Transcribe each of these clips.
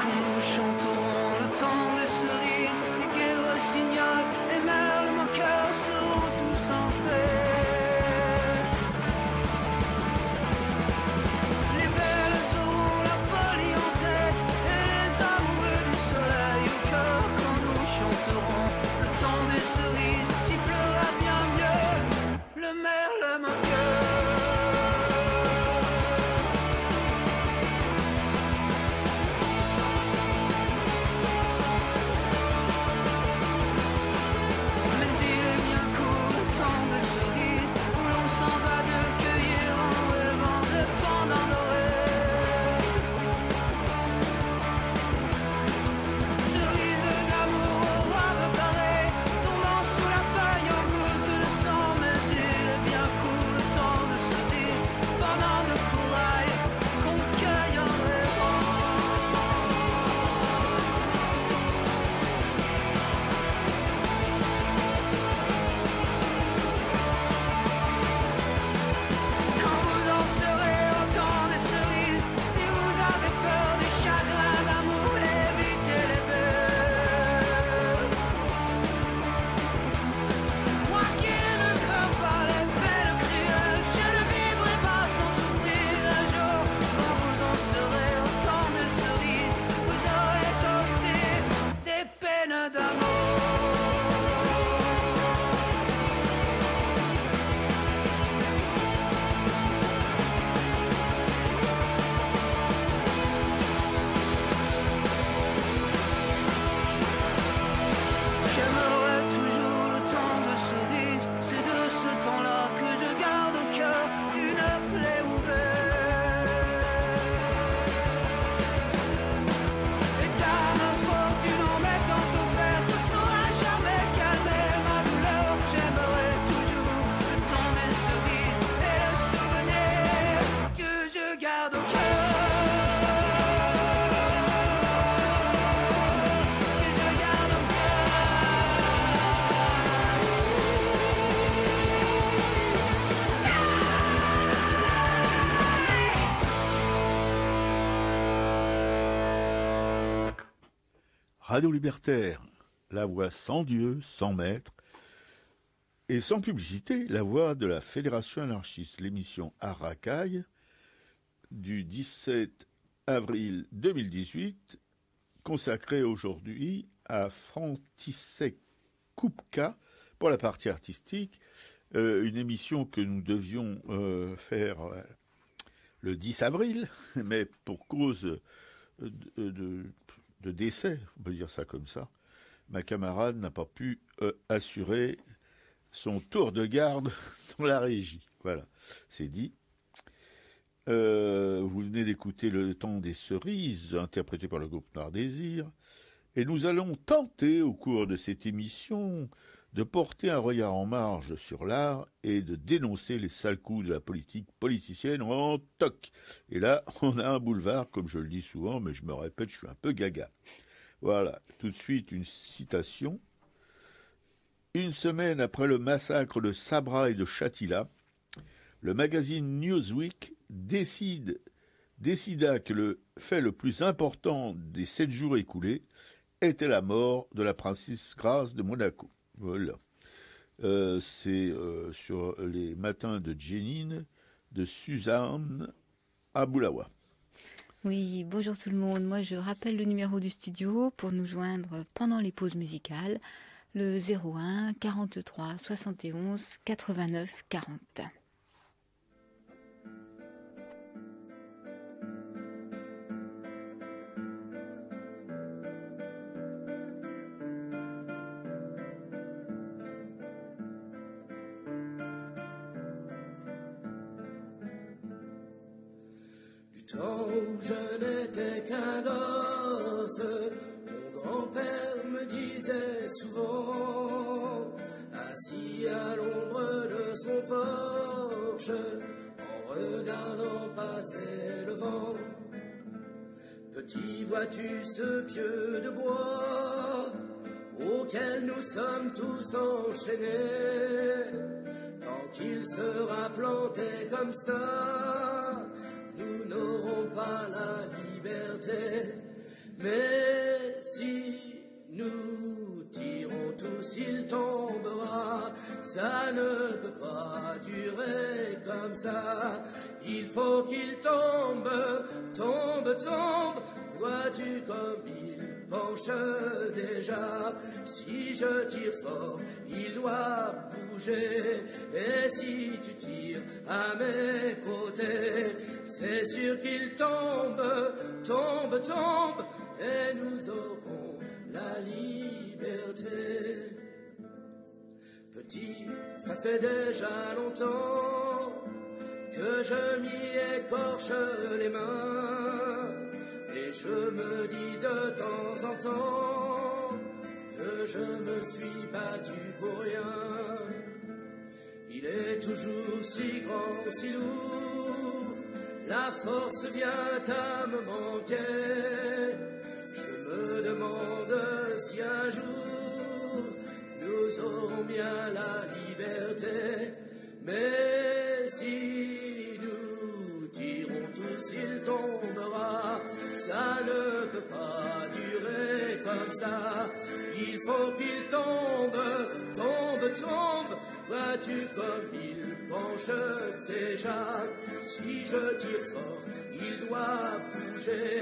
quand nous chanterons le temps des cerises, les guerres rossignol et merle, mon cœur seront tous en fête. Les belles auront la folie en tête et les amoureux du soleil au cœur quand nous chanterons le temps des cerises, sifflera bien mieux le merle, mon cœur. Radio Libertaire, la voix sans Dieu, sans maître, et sans publicité, la voix de la Fédération anarchiste, l'émission Arakaï, du 17 avril 2018, consacrée aujourd'hui à František Kupka pour la partie artistique, une émission que nous devions faire le 10 avril, mais pour cause de décès, on peut dire ça comme ça, ma camarade n'a pas pu assurer son tour de garde dans la régie. Voilà, c'est dit. Vous venez d'écouter Le Temps des Cerises, interprété par le groupe Noir Désir, et nous allons tenter, au cours de cette émission, de porter un regard en marge sur l'art et de dénoncer les sales coups de la politique politicienne en toc. Et là, on a un boulevard, comme je le dis souvent, mais je me répète, je suis un peu gaga. Voilà, tout de suite une citation. Une semaine après le massacre de Sabra et de Shatila, le magazine Newsweek décida que le fait le plus important des 7 jours écoulés était la mort de la princesse Grace de Monaco. Voilà. C'est sur les matins de Jenin de Suzanne Aboulawa. Oui, bonjour tout le monde. Moi, je rappelle le numéro du studio pour nous joindre pendant les pauses musicales. Le 01 43 71 89 40. Quand je n'étais qu'un gosse, mon grand-père me disait souvent, assis à l'ombre de son porche, en regardant passer le vent, petit, vois-tu ce pieu de bois auquel nous sommes tous enchaînés, tant qu'il sera planté comme ça, nous n'aurons pas la liberté. Mais si nous tirons tous, il tombera. Ça ne peut pas durer comme ça. Il faut qu'il tombe, tombe, tombe. Vois-tu comme il penche déjà? Si je tire fort, il doit bouger. Et si tu tires à mes côtés, c'est sûr qu'il tombe, tombe, tombe. Et nous aurons la liberté. Petit, ça fait déjà longtemps que je m'y écorche les mains. Et je me dis de temps en temps que je me suis battu pour rien. Il est toujours si grand, si lourd, la force vient à me manquer. Je me demande si un jour nous aurons bien la liberté. Mais si nous tirons tous, il tombera. Ça ne peut pas durer comme ça. Il faut qu'il tombe, tombe, tombe. Vois-tu comme il penche déjà? Si je tire fort, il doit bouger.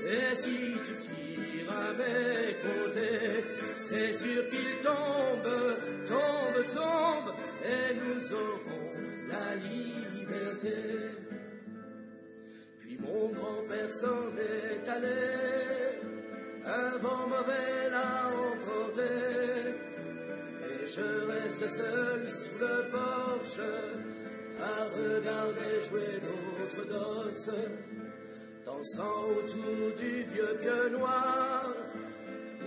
Et si tu tires à mes côtés, c'est sûr qu'il tombe, tombe, tombe. Et nous aurons la liberté. Puis mon grand-père s'en est allé, un vent mauvais l'a emporté, et je reste seul sous le porche, à regarder jouer d'autres gosses, dansant autour du vieux pieu noir,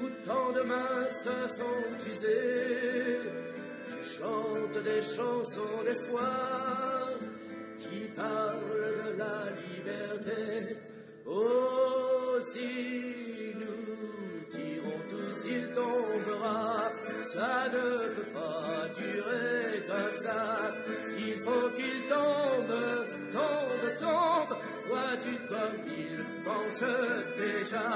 où tant de mains se sont usées, qui chantent des chansons d'espoir, qui parlent de la liberté. Oh, si nous tirons tous, il tombera. Ça ne peut pas durer comme ça. Il faut qu'il tombe, tombe, tombe. Vois-tu comme il pense déjà?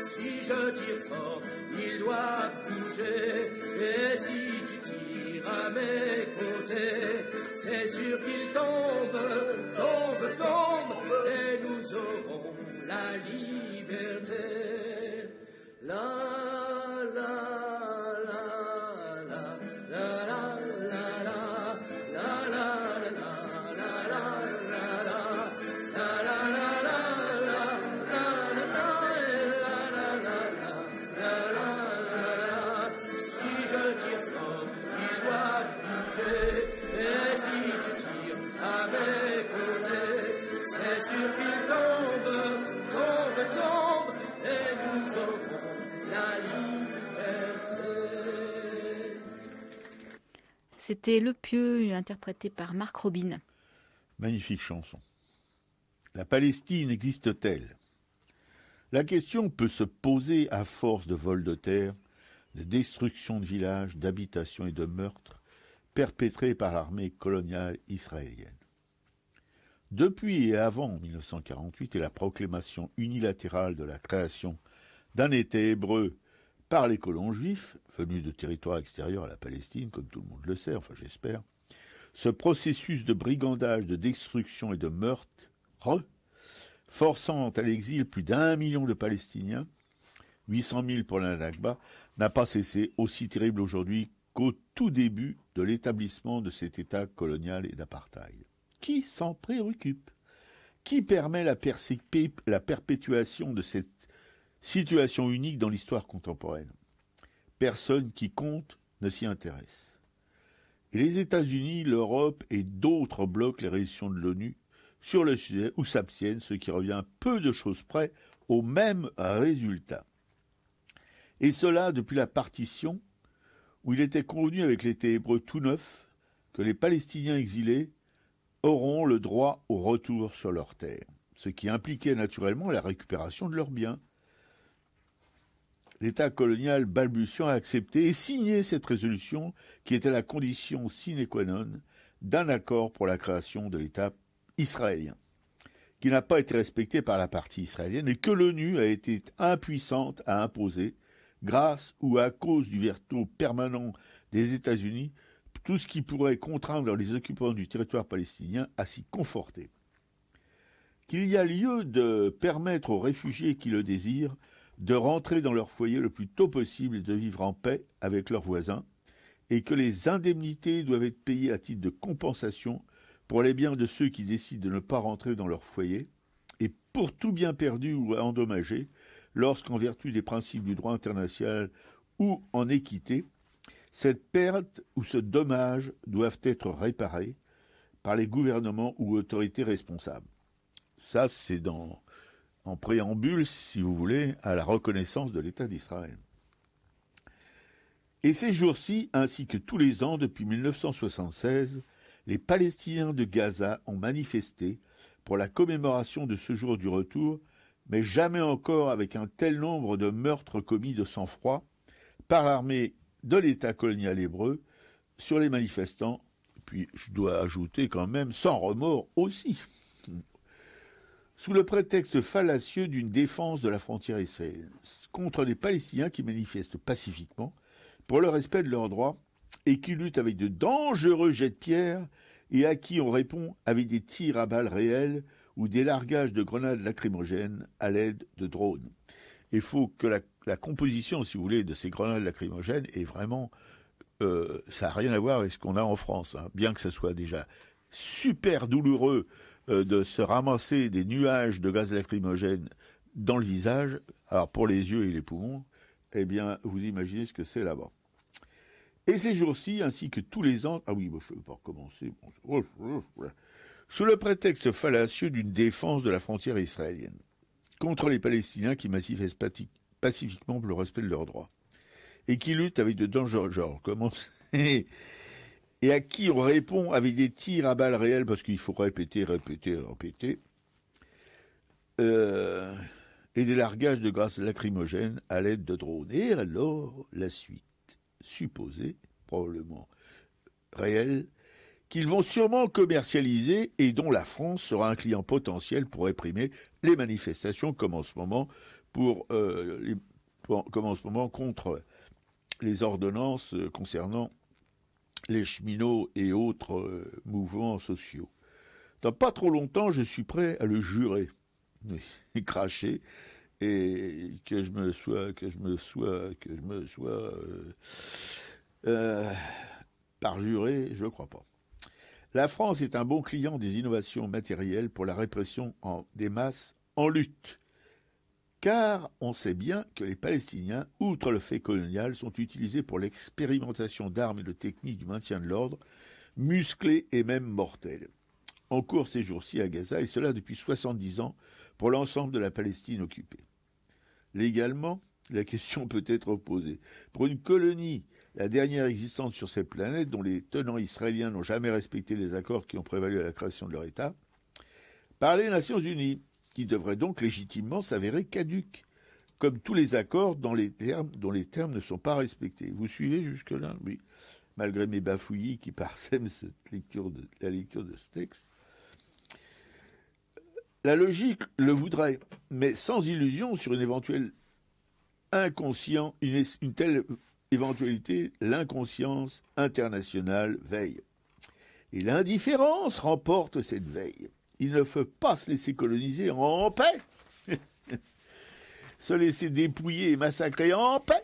Si je tire fort, il doit bouger. Et si tu tires à mes côtés, c'est sûr qu'il tombe, tombe, tombe. Et nous aurons la liberté. La, la, la, la, la, la, la, la, la, la, si je tire fort, il doit bouger. Et si tu tires à mes côtés, c'est sûr qu'il tombe, tombe, tombe. Et nous aurons la liberté. C'était Le Pieu, interprété par Marc Robin. Magnifique chanson. La Palestine existe-t-elle? La question peut se poser à force de vols de terre, de destruction de villages, d'habitations et de meurtres perpétrés par l'armée coloniale israélienne. Depuis et avant 1948 et la proclamation unilatérale de la création d'un État hébreu par les colons juifs, venus de territoires extérieurs à la Palestine, comme tout le monde le sait, enfin j'espère, ce processus de brigandage, de destruction et de meurtre, forçant à l'exil plus d'1 million de Palestiniens, 800 000 pour la Nakba, n'a pas cessé, aussi terrible aujourd'hui qu'au tout début de l'établissement de cet État colonial et d'apartheid. Qui s'en préoccupe? Qui permet la perpétuation de cette situation unique dans l'histoire contemporaine? Personne qui compte ne s'y intéresse. Et les États-Unis, l'Europe et d'autres bloquent les résolutions de l'ONU sur le sujet ou s'abstiennent, ce qui revient peu de choses près au même résultat. Et cela depuis la partition, où il était convenu avec l'État hébreu tout neuf que les Palestiniens exilés auront le droit au retour sur leurs terres, ce qui impliquait naturellement la récupération de leurs biens. L'État colonial balbutiant a accepté et signé cette résolution qui était la condition sine qua non d'un accord pour la création de l'État israélien, qui n'a pas été respecté par la partie israélienne et que l'ONU a été impuissante à imposer grâce ou à cause du veto permanent des États-Unis, tout ce qui pourrait contraindre les occupants du territoire palestinien à s'y conforter. Qu'il y a lieu de permettre aux réfugiés qui le désirent de rentrer dans leur foyer le plus tôt possible et de vivre en paix avec leurs voisins, et que les indemnités doivent être payées à titre de compensation pour les biens de ceux qui décident de ne pas rentrer dans leur foyer, et pour tout bien perdu ou endommagé, lorsqu'en vertu des principes du droit international ou en équité, cette perte ou ce dommage doivent être réparés par les gouvernements ou autorités responsables. Ça, c'est en préambule, si vous voulez, à la reconnaissance de l'État d'Israël. Et ces jours-ci, ainsi que tous les ans depuis 1976, les Palestiniens de Gaza ont manifesté pour la commémoration de ce jour du retour, mais jamais encore avec un tel nombre de meurtres commis de sang-froid par l'armée de l'État colonial hébreu sur les manifestants, puis je dois ajouter quand même sans remords aussi, sous le prétexte fallacieux d'une défense de la frontière israélienne, contre les Palestiniens qui manifestent pacifiquement pour le respect de leurs droits et qui luttent avec de dangereux jets de pierre et à qui on répond avec des tirs à balles réelles ou des largages de grenades lacrymogènes à l'aide de drones. Il faut que la composition, si vous voulez, de ces grenades lacrymogènes est vraiment... ça n'a rien à voir avec ce qu'on a en France, hein. Bien que ce soit déjà super douloureux de se ramasser des nuages de gaz lacrymogène dans le visage, alors pour les yeux et les poumons, eh bien, vous imaginez ce que c'est là-bas. Et ces jours-ci, ainsi que tous les ans... Ah oui, je ne vais pas recommencer. Sous le prétexte fallacieux d'une défense de la frontière israélienne, contre les Palestiniens qui manifestent pacifiquement pour le respect de leurs droits, et qui luttent avec de dangereux... et à qui on répond avec des tirs à balles réelles, parce qu'il faut répéter, et des largages de gaz lacrymogènes à l'aide de drones. Et alors, la suite, supposée, probablement réelle, qu'ils vont sûrement commercialiser et dont la France sera un client potentiel pour réprimer les manifestations, comme en ce moment, contre les ordonnances concernant les cheminots et autres mouvements sociaux. Dans pas trop longtemps, je suis prêt à le jurer, cracher, et que je me sois parjuré, je ne crois pas. La France est un bon client des innovations matérielles pour la répression des masses en lutte, car on sait bien que les Palestiniens, outre le fait colonial, sont utilisés pour l'expérimentation d'armes et de techniques du maintien de l'ordre, musclées et même mortelles, en cours ces jours-ci à Gaza, et cela depuis 70 ans pour l'ensemble de la Palestine occupée. Légalement, la question peut être posée. Pour une colonie, la dernière existante sur cette planète, dont les tenants israéliens n'ont jamais respecté les accords qui ont prévalu à la création de leur État, par les Nations Unies, qui devraient donc légitimement s'avérer caduques, comme tous les accords dont les termes ne sont pas respectés. Vous suivez jusque-là? Oui. Malgré mes bafouillis qui parsèment la lecture de ce texte. La logique le voudrait, mais sans illusion sur une telle éventualité, l'inconscience internationale veille. Et l'indifférence remporte cette veille. Il ne faut pas se laisser coloniser en paix, se laisser dépouiller et massacrer en paix.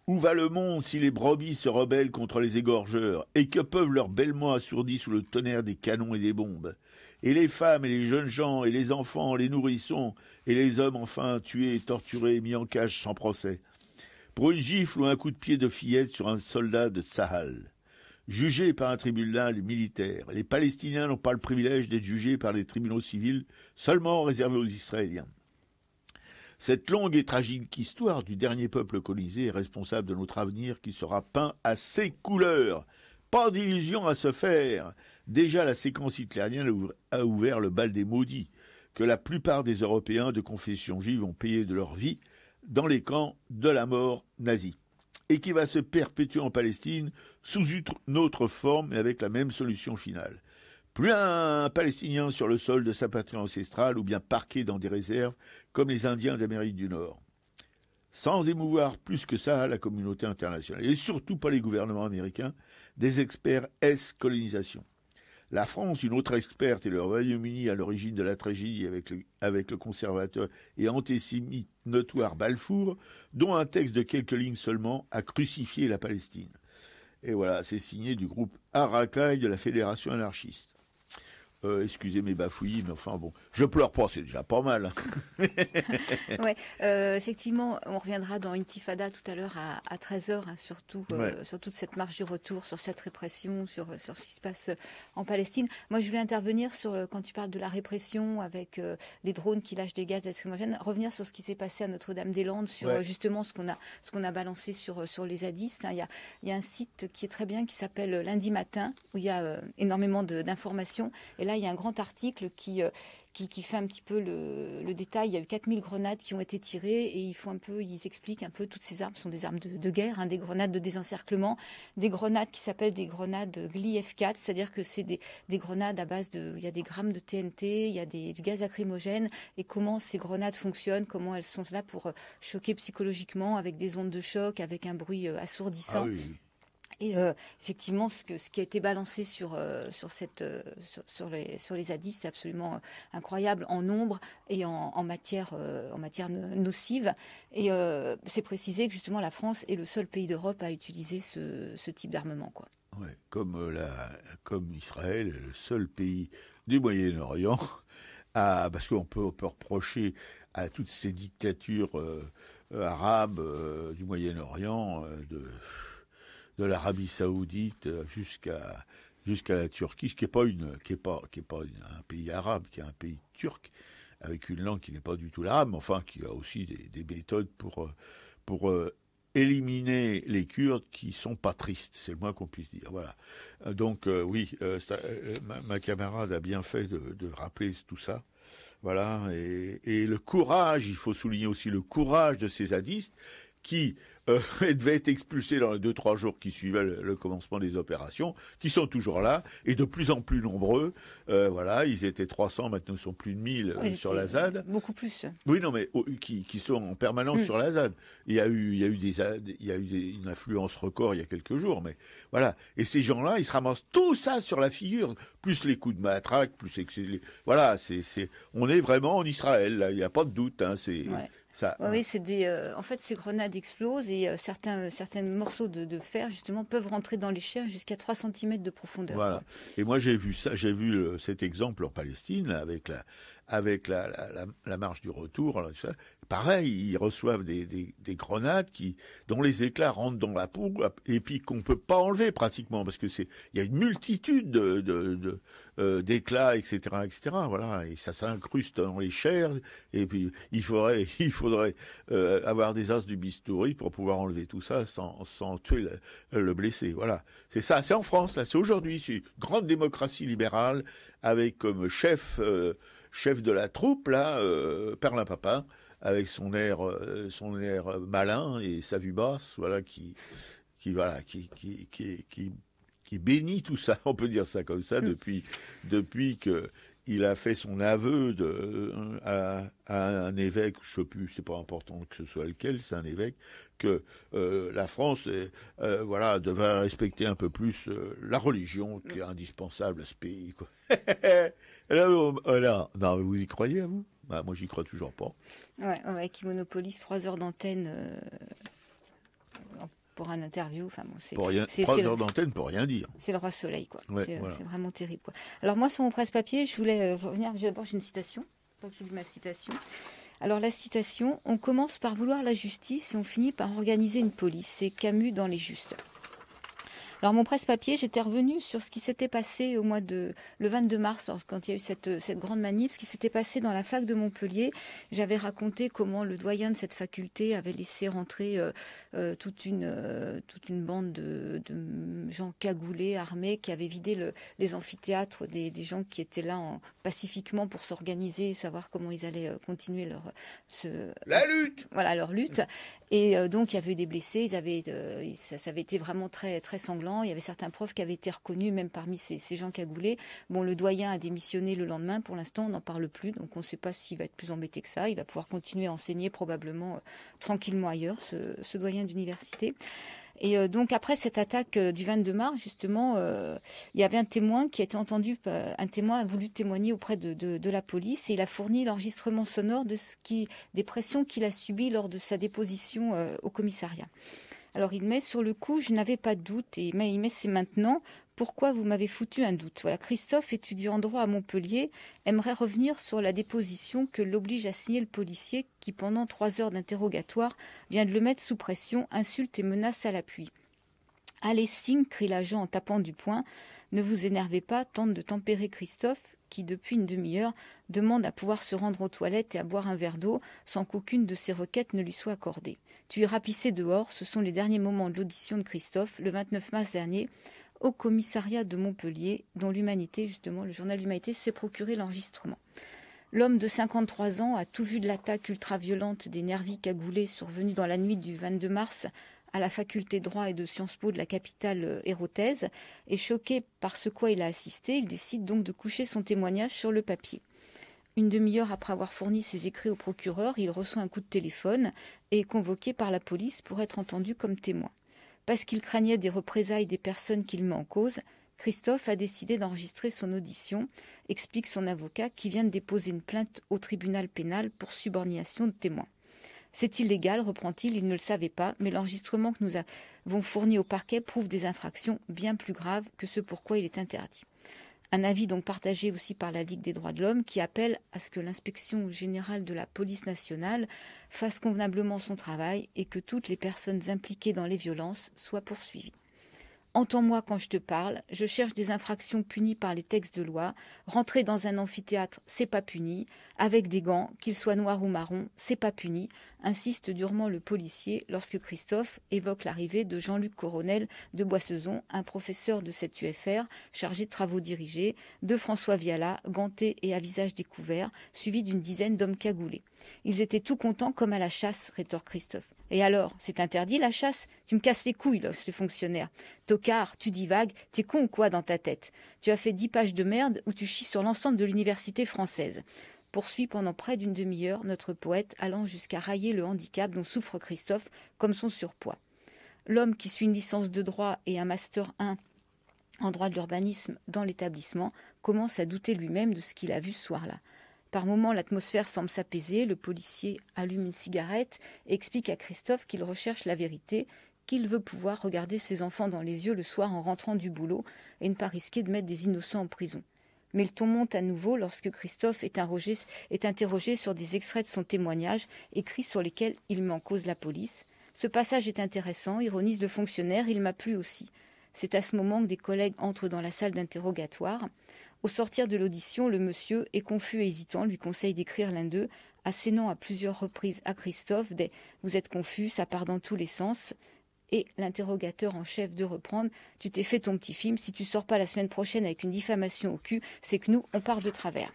Où va le monde si les brebis se rebellent contre les égorgeurs, et que peuvent leurs bêlements assourdis sous le tonnerre des canons et des bombes, et les femmes et les jeunes gens et les enfants, les nourrissons, et les hommes enfin tués, torturés, mis en cage sans procès, pour une gifle ou un coup de pied de fillette sur un soldat de Tsahal. Jugés par un tribunal militaire, les Palestiniens n'ont pas le privilège d'être jugés par des tribunaux civils, seulement réservés aux Israéliens. Cette longue et tragique histoire du dernier peuple colonisé est responsable de notre avenir qui sera peint à ses couleurs. Pas d'illusion à se faire. Déjà, la séquence hitlérienne a ouvert le bal des maudits, que la plupart des Européens de confession juive ont payé de leur vie dans les camps de la mort nazie, et qui va se perpétuer en Palestine sous une autre forme et avec la même solution finale. Plus un Palestinien sur le sol de sa patrie ancestrale ou bien parqué dans des réserves comme les Indiens d'Amérique du Nord. Sans émouvoir plus que ça la communauté internationale, et surtout pas les gouvernements américains, des experts colonisation. La France, une autre experte, et le Royaume-Uni à l'origine de la tragédie avec le conservateur et antisémite notoire Balfour, dont un texte de quelques lignes seulement a crucifié la Palestine. Et voilà, c'est signé du groupe Arakai de la Fédération anarchiste. Excusez mes bafouillis, mais enfin bon, je pleure pas, c'est déjà pas mal. Ouais, effectivement, on reviendra dans Intifada tout à l'heure à 13h, hein, surtout sur toute cette marche du retour, sur cette répression, sur ce qui se passe en Palestine. Moi, je voulais intervenir quand tu parles de la répression avec les drones qui lâchent des gaz lacrymogènes, revenir sur ce qui s'est passé à Notre-Dame-des-Landes, sur justement ce qu'on a balancé sur les zadistes. Hein. Il y a un site qui est très bien, qui s'appelle Lundi Matin, où il y a énormément d'informations. Et là, il y a un grand article qui fait un petit peu le détail. Il y a eu 4000 grenades qui ont été tirées et ils expliquent un peu toutes ces armes. Ce sont des armes de guerre, hein, des grenades de désencerclement, des grenades qui s'appellent des grenades Gli F4, c'est-à-dire que c'est des grenades à base il y a des grammes de TNT, il y a du gaz lacrymogène, et comment ces grenades fonctionnent, comment elles sont là pour choquer psychologiquement avec des ondes de choc, avec un bruit assourdissant. Ah oui. Et effectivement, ce qui a été balancé sur les zadistes, c'est absolument incroyable en nombre et en matière nocive. Et c'est précisé que justement la France est le seul pays d'Europe à utiliser ce type d'armement, quoi. Ouais, comme Israël est le seul pays du Moyen-Orient, parce qu'on peut reprocher à toutes ces dictatures arabes du Moyen-Orient de l'Arabie Saoudite jusqu'à la Turquie, qui est pas un pays arabe, qui est un pays turc avec une langue qui n'est pas du tout l'arabe, mais enfin qui a aussi des méthodes pour éliminer les Kurdes qui sont pas tristes, c'est le moins qu'on puisse dire. Voilà. Donc oui, ma camarade a bien fait de rappeler tout ça. Voilà, et le courage, il faut souligner aussi le courage de ces zadistes qui devaient être expulsés dans les 2-3 jours qui suivaient le commencement des opérations, qui sont toujours là, et de plus en plus nombreux. Voilà, ils étaient 300, maintenant ils sont plus de 1000 sur la ZAD. Beaucoup plus. Oui, non, mais qui sont en permanence sur la ZAD. Il y a eu une influence record il y a quelques jours, mais voilà. Et ces gens-là, ils se ramassent tout ça sur la figure, plus les coups de matraque, voilà, on est vraiment en Israël, là, il n'y a pas de doute, hein, Oui, en fait, ces grenades explosent et certains morceaux de fer, justement, peuvent rentrer dans les chairs jusqu'à 3 cm de profondeur. Voilà. Quoi. Et moi, j'ai vu cet exemple en Palestine, avec la marche du retour. Là, pareil, ils reçoivent des grenades dont les éclats rentrent dans la peau et puis qu'on peut pas enlever pratiquement, parce que il y a une multitude d'éclats, etc., voilà, et ça s'incruste dans les chairs, et puis il faudrait avoir des as du bistouri pour pouvoir enlever tout ça sans tuer le blessé. Voilà, c'est ça, c'est en France là, c'est aujourd'hui, c'est une grande démocratie libérale avec comme chef de la troupe là, Perlin Papin, avec son air malin et sa vue basse, voilà, qui bénit tout ça, on peut dire ça comme ça, depuis que il a fait son aveu à un évêque, je sais plus, c'est pas important que ce soit lequel, c'est un évêque, que la France devait respecter un peu plus la religion qui est indispensable à ce pays, quoi. Non, mais vous y croyez, à vous? Bah, moi, j'y crois toujours pas. Ouais, qui monopolise 3 heures d'antenne pour un interview. Enfin, bon, 3 heures d'antenne pour rien dire. C'est le roi soleil, quoi. Ouais, c'est vraiment terrible, quoi. Alors moi, sur mon presse-papier, je voulais revenir. D'abord, j'ai une citation. Faut que j'ai lu ma citation. Alors la citation: on commence par vouloir la justice et on finit par organiser une police. C'est Camus dans Les Justes. Alors mon presse-papier, j'étais revenue sur ce qui s'était passé le 22 mars, quand il y a eu cette grande manif, ce qui s'était passé dans la fac de Montpellier. J'avais raconté comment le doyen de cette faculté avait laissé rentrer toute une bande de gens cagoulés, armés, qui avaient vidé les amphithéâtres des gens qui étaient là pacifiquement pour s'organiser, savoir comment ils allaient continuer la lutte. Voilà, leur lutte. Et donc il y avait eu des blessés, ça avait été vraiment très très sanglant. violents. Il y avait certains profs qui avaient été reconnus, même parmi ces gens cagoulés. Bon, le doyen a démissionné le lendemain. Pour l'instant, on n'en parle plus. Donc, on ne sait pas s'il va être plus embêté que ça. Il va pouvoir continuer à enseigner probablement tranquillement ailleurs, ce doyen d'université. Et donc, après cette attaque du 22 mars, justement, il y avait un témoin qui a été entendu, un témoin a voulu témoigner auprès de la police et il a fourni l'enregistrement sonore des pressions qu'il a subies lors de sa déposition au commissariat. Alors, il met sur le coup, je n'avais pas de doute, et il met c'est maintenant. Pourquoi vous m'avez foutu un doute ? Voilà, Christophe, étudiant en droit à Montpellier, aimerait revenir sur la déposition que l'oblige à signer le policier qui, pendant 3 heures d'interrogatoire, vient de le mettre sous pression, insulte et menace à l'appui. « Allez, signe !» crie l'agent en tapant du poing. « Ne vous énervez pas !» tente de tempérer Christophe, qui, depuis une demi-heure, demande à pouvoir se rendre aux toilettes et à boire un verre d'eau sans qu'aucune de ses requêtes ne lui soit accordée. « Tu es rapissé dehors !» Ce sont les derniers moments de l'audition de Christophe, le 29 mars dernier, au commissariat de Montpellier, dont l'Humanité, justement, le journal L'Humanité, s'est procuré l'enregistrement. L'homme de 53 ans a tout vu de l'attaque ultra-violente des nervis cagoulés survenue dans la nuit du 22 mars à la faculté de droit et de Sciences Po de la capitale héraultaise, et choqué par ce quoi il a assisté, il décide donc de coucher son témoignage sur le papier. Une demi-heure après avoir fourni ses écrits au procureur, il reçoit un coup de téléphone et est convoqué par la police pour être entendu comme témoin. Parce qu'il craignait des représailles des personnes qu'il met en cause, Christophe a décidé d'enregistrer son audition, explique son avocat qui vient de déposer une plainte au tribunal pénal pour subordination de témoin. C'est illégal, reprend-il, il ne le savait pas, mais l'enregistrement que nous avons fourni au parquet prouve des infractions bien plus graves que ce pourquoi il est interdit. Un avis donc partagé aussi par la Ligue des droits de l'homme qui appelle à ce que l'inspection générale de la police nationale fasse convenablement son travail et que toutes les personnes impliquées dans les violences soient poursuivies. Entends-moi quand je te parle, je cherche des infractions punies par les textes de loi. Rentrer dans un amphithéâtre, c'est pas puni. Avec des gants, qu'ils soient noirs ou marrons, c'est pas puni, insiste durement le policier lorsque Christophe évoque l'arrivée de Jean-Luc Coronel de Boissezon, un professeur de cette UFR chargé de travaux dirigés, de François Viala, ganté et à visage découvert, suivi d'une dizaine d'hommes cagoulés. Ils étaient tout contents comme à la chasse, rétorque Christophe. Et alors, c'est interdit la chasse ? Tu me casses les couilles, là, ce fonctionnaire. Tocard, tu divagues, t'es con ou quoi dans ta tête ? Tu as fait 10 pages de merde où tu chies sur l'ensemble de l'université française. Poursuit pendant près d'une demi-heure notre poète, allant jusqu'à railler le handicap dont souffre Christophe comme son surpoids. L'homme qui suit une licence de droit et un master 1 en droit de l'urbanisme dans l'établissement commence à douter lui-même de ce qu'il a vu ce soir-là. Par moments, l'atmosphère semble s'apaiser, le policier allume une cigarette et explique à Christophe qu'il recherche la vérité, qu'il veut pouvoir regarder ses enfants dans les yeux le soir en rentrant du boulot et ne pas risquer de mettre des innocents en prison. Mais le ton monte à nouveau lorsque Christophe est interrogé sur des extraits de son témoignage, écrits sur lesquels il met en cause la police. Ce passage est intéressant, ironise le fonctionnaire, il m'a plu aussi. C'est à ce moment que des collègues entrent dans la salle d'interrogatoire. Au sortir de l'audition, le monsieur est confus et hésitant, lui conseille d'écrire l'un d'eux, assénant à plusieurs reprises à Christophe des « vous êtes confus, ça part dans tous les sens » et l'interrogateur en chef de reprendre « tu t'es fait ton petit film, si tu sors pas la semaine prochaine avec une diffamation au cul, c'est que nous, on part de travers ».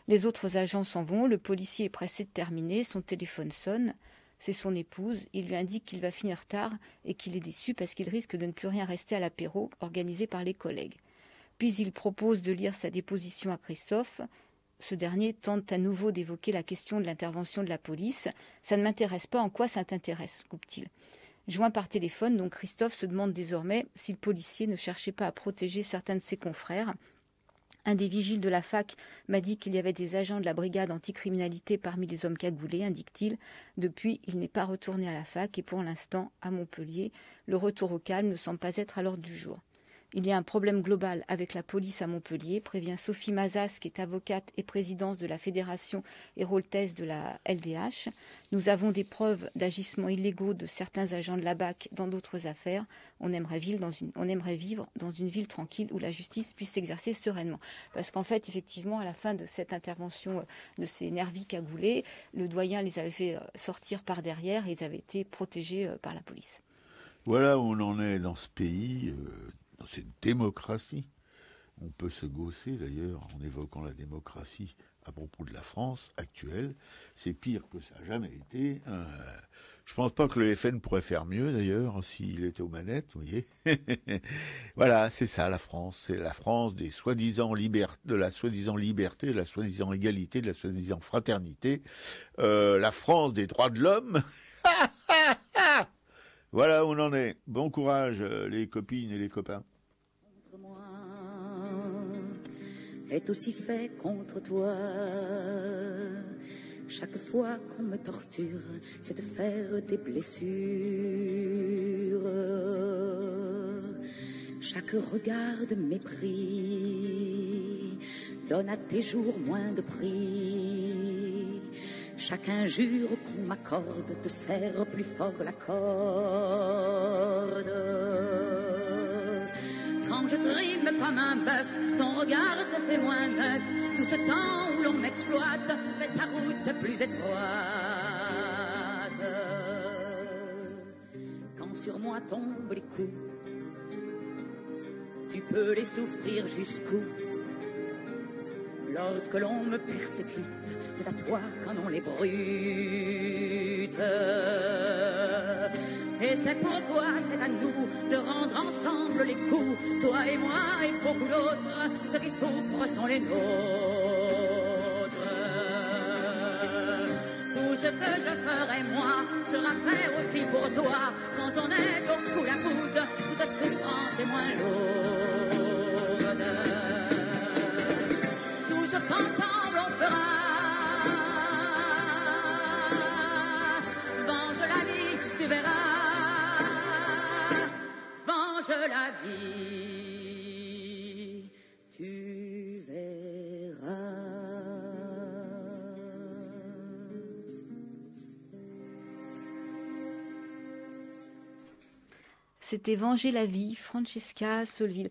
Les autres agents s'en vont, le policier est pressé de terminer, son téléphone sonne. C'est son épouse, il lui indique qu'il va finir tard et qu'il est déçu parce qu'il risque de ne plus rien rester à l'apéro organisé par les collègues. Puis il propose de lire sa déposition à Christophe. Ce dernier tente à nouveau d'évoquer la question de l'intervention de la police. « Ça ne m'intéresse pas, en quoi ça t'intéresse ?» coupe-t-il. Joint par téléphone, donc Christophe se demande désormais si le policier ne cherchait pas à protéger certains de ses confrères. Un des vigiles de la fac m'a dit qu'il y avait des agents de la brigade anticriminalité parmi les hommes cagoulés, indique-t-il. Depuis, il n'est pas retourné à la fac et pour l'instant, à Montpellier, le retour au calme ne semble pas être à l'ordre du jour. Il y a un problème global avec la police à Montpellier, prévient Sophie Mazas, qui est avocate et présidente de la Fédération héraultaise de la LDH. Nous avons des preuves d'agissements illégaux de certains agents de la BAC dans d'autres affaires. On aimerait vivre dans une ville tranquille où la justice puisse s'exercer sereinement. Parce qu'en fait, effectivement, à la fin de cette intervention de ces nervis cagoulés, le doyen les avait fait sortir par derrière et ils avaient été protégés par la police. Voilà où on en est dans ce pays. Dans cette démocratie. On peut se gausser d'ailleurs en évoquant la démocratie à propos de la France actuelle. C'est pire que ça n'a jamais été. Je pense pas que le FN pourrait faire mieux, d'ailleurs, s'il était aux manettes, vous voyez. Voilà, c'est ça, la France. C'est la France des de la soi-disant liberté, de la soi-disant égalité, de la soi-disant fraternité. La France des droits de l'homme. Voilà où on en est. Bon courage, les copines et les copains. Contre moi est aussi fait contre toi. Chaque fois qu'on me torture, c'est de faire des blessures. Chaque regard de mépris donne à tes jours moins de prix. Chaque injure qu'on m'accorde te serre plus fort la corde. Quand je trime comme un bœuf, ton regard se fait moins neuf. Tout ce temps où l'on m'exploite fait ta route plus étroite. Quand sur moi tombent les coups, tu peux les souffrir jusqu'où? Lorsque l'on me persécute, c'est à toi qu'en on les brute. Et c'est pourquoi c'est à nous de rendre ensemble les coups, toi et moi et beaucoup d'autres, ceux qui souffrent sont les nôtres. Tout ce que je ferai moi sera fait aussi pour toi, quand on est au coude à coude, toute souffrance est moins lourde. Tout ce qu'ensemble on fera, venge la vie, tu verras. La vie, tu verras. C'était Venger la vie, Francesca Solleville.